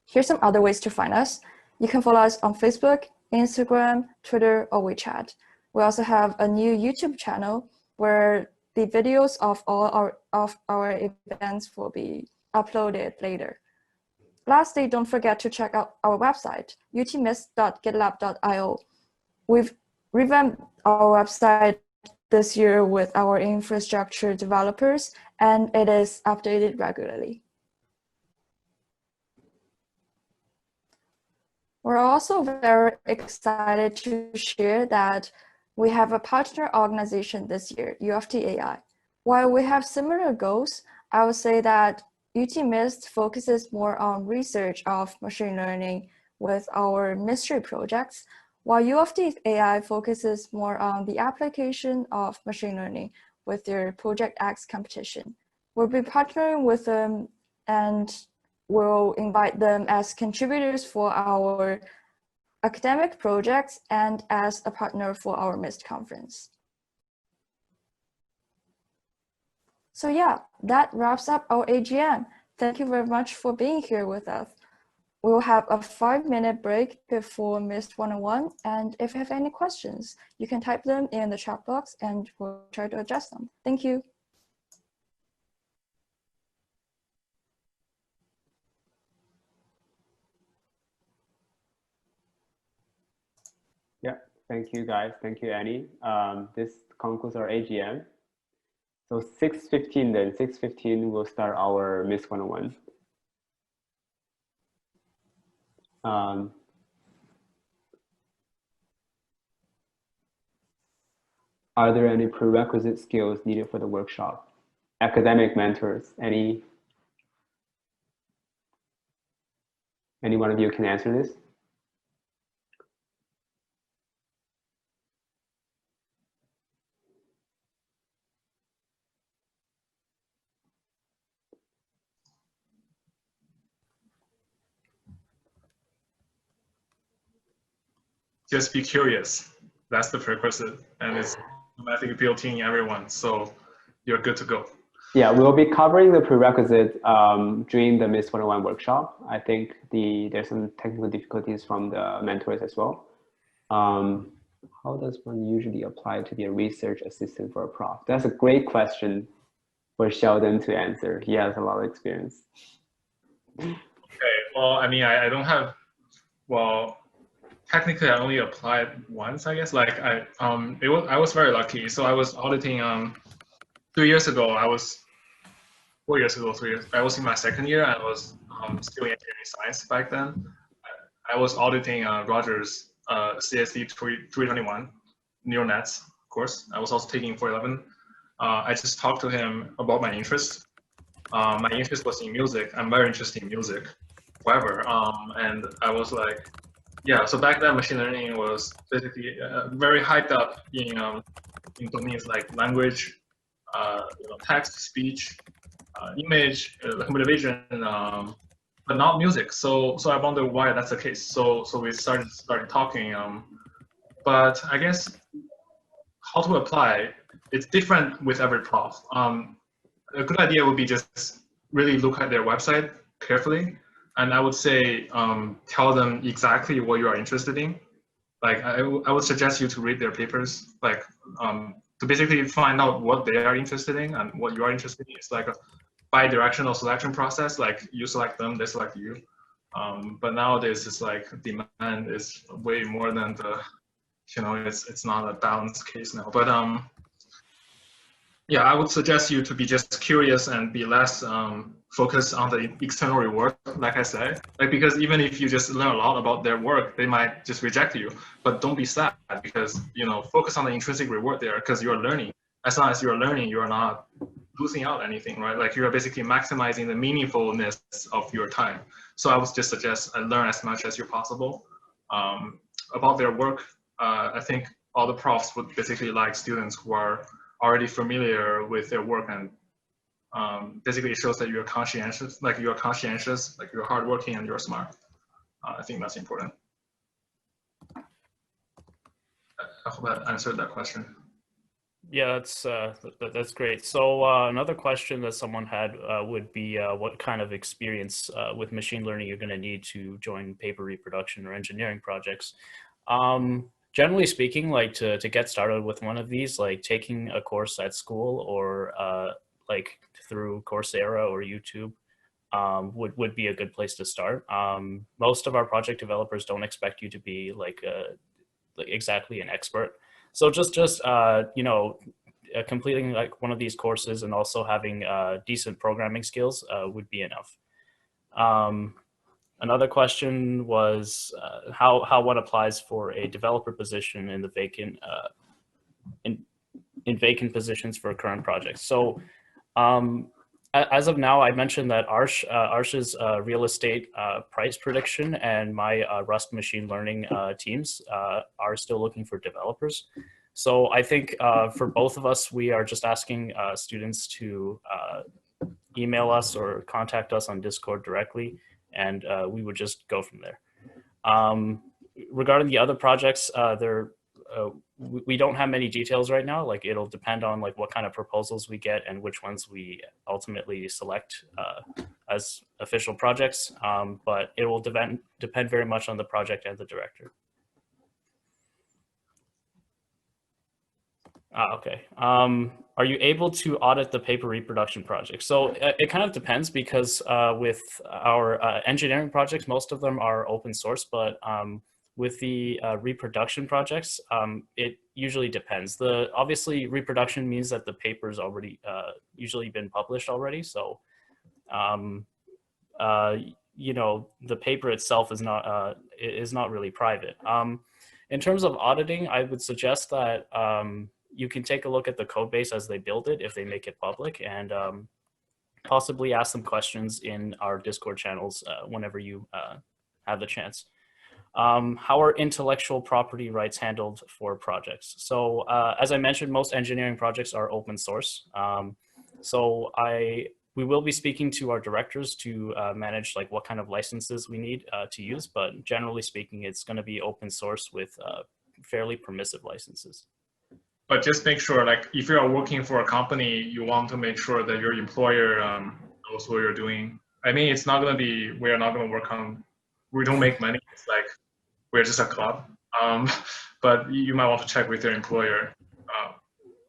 Here's some other ways to find us. You can follow us on Facebook, Instagram, Twitter, or WeChat. We also have a new YouTube channel where the videos of all our events will be uploaded later. Lastly, don't forget to check out our website, utmiss.gitlab.io. We've revamped our website this year with our infrastructure developers, and it is updated regularly. We're also very excited to share that we have a partner organization this year, UFT-AI. While we have similar goals, I would say that UTMIST focuses more on research of machine learning with our mystery projects, while UFT-AI focuses more on the application of machine learning with their Project X competition. We'll be partnering with them and we'll invite them as contributors for our academic projects and as a partner for our MIST conference. So yeah, that wraps up our AGM. Thank you very much for being here with us. We'll have a 5-minute break before MIST 101, and if you have any questions, you can type them in the chat box and we'll try to address them. Thank you. Yeah, thank you guys. Thank you, Annie. This concludes our AGM. So 6:15 then, 6:15 we'll start our MIST 101. Are there any prerequisite skills needed for the workshop? Academic mentors, any one of you can answer this? Just be curious. That's the prerequisite, and it's automatically built in everyone, so you're good to go. Yeah, we'll be covering the prerequisite during the MIST 101 workshop. I think there's some technical difficulties from the mentors as well. How does one usually apply to be a research assistant for a prof? That's a great question for Sheldon to answer. He has a lot of experience. Okay, well, I mean, I don't have, well, technically I only applied once, I guess. Like I was very lucky. So I was auditing 2 years ago. 4 years ago, 3 years. I was in my second year and I was still in engineering science back then. I was auditing Roger's CSD 321 neural nets course. I was also taking 411. I just talked to him about my interest. My interest was in music. I'm very interested in music, whatever. And I was like, yeah. So back then, machine learning was basically very hyped up in domains like language, text, speech, image, computer vision, but not music. So I wonder why that's the case. So we started talking. But I guess how to apply, it's different with every prof. A good idea would be just really look at their website carefully, and I would say tell them exactly what you are interested in. Like I would suggest you to read their papers, like to basically find out what they are interested in and what you are interested in. It's like a bi-directional selection process. Like you select them, they select you. But nowadays it's like demand is way more than the, it's not a balanced case now. But yeah, I would suggest you to be just curious and be less focused on the external reward, like I said. Like, because even if you just learn a lot about their work, they might just reject you. But don't be sad, because focus on the intrinsic reward there, because you are learning. As long as you are learning, you are not losing out anything, right? Like you are basically maximizing the meaningfulness of your time. So I would just suggest learn as much as you possible about their work. I think all the profs would basically like students who are already familiar with their work, and basically it shows that you're conscientious, like you're hardworking and you're smart. I think that's important. I hope that answered that question. Yeah, that's great. So another question that someone had would be what kind of experience with machine learning you're going to need to join paper reproduction or engineering projects. Generally speaking, like to get started with one of these, like taking a course at school or like through Coursera or YouTube would be a good place to start. Most of our project developers don't expect you to be like exactly an expert. So just completing like one of these courses and also having decent programming skills would be enough. Another question was how one applies for a developer position in the vacant in vacant positions for current projects. So as of now, I mentioned that Arsh's real estate price prediction and my Rust machine learning teams are still looking for developers. So I think for both of us, we are just asking students to email us or contact us on Discord directly, and we would just go from there. Regarding the other projects, we don't have many details right now. Like it'll depend on like what kind of proposals we get and which ones we ultimately select as official projects. But it will depend very much on the project and the director. Okay. Are you able to audit the paper reproduction project? So it kind of depends, because with our engineering projects, most of them are open source, but with the reproduction projects, it usually depends. Obviously reproduction means that the paper's already usually been published already. So, the paper itself is not really private. In terms of auditing, I would suggest that you can take a look at the code base as they build it, if they make it public, and possibly ask them questions in our Discord channels whenever you have the chance. How are intellectual property rights handled for projects? So as I mentioned, most engineering projects are open source. So we will be speaking to our directors to manage like what kind of licenses we need to use, but generally speaking, it's going to be open source with fairly permissive licenses. But just make sure, like, if you are working for a company, you want to make sure that your employer knows what you're doing. I mean, it's not going to be, we don't make money. It's like, we're just a club. But you might want to check with your employer.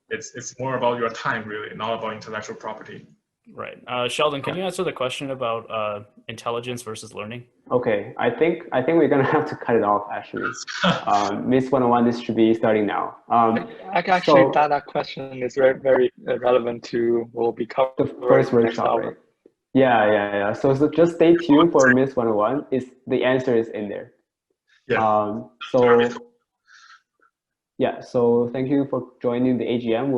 It's more about your time, really, not about intellectual property. Right. Sheldon, can you answer the question about intelligence versus learning? Okay, I think we're gonna have to cut it off actually. Miss 101, this should be starting now. Actually, that question is very, very relevant to what will be covered the first workshop, right? Yeah. So just stay tuned for Miss 101. The answer is in there. Yeah. So thank you for joining the AGM.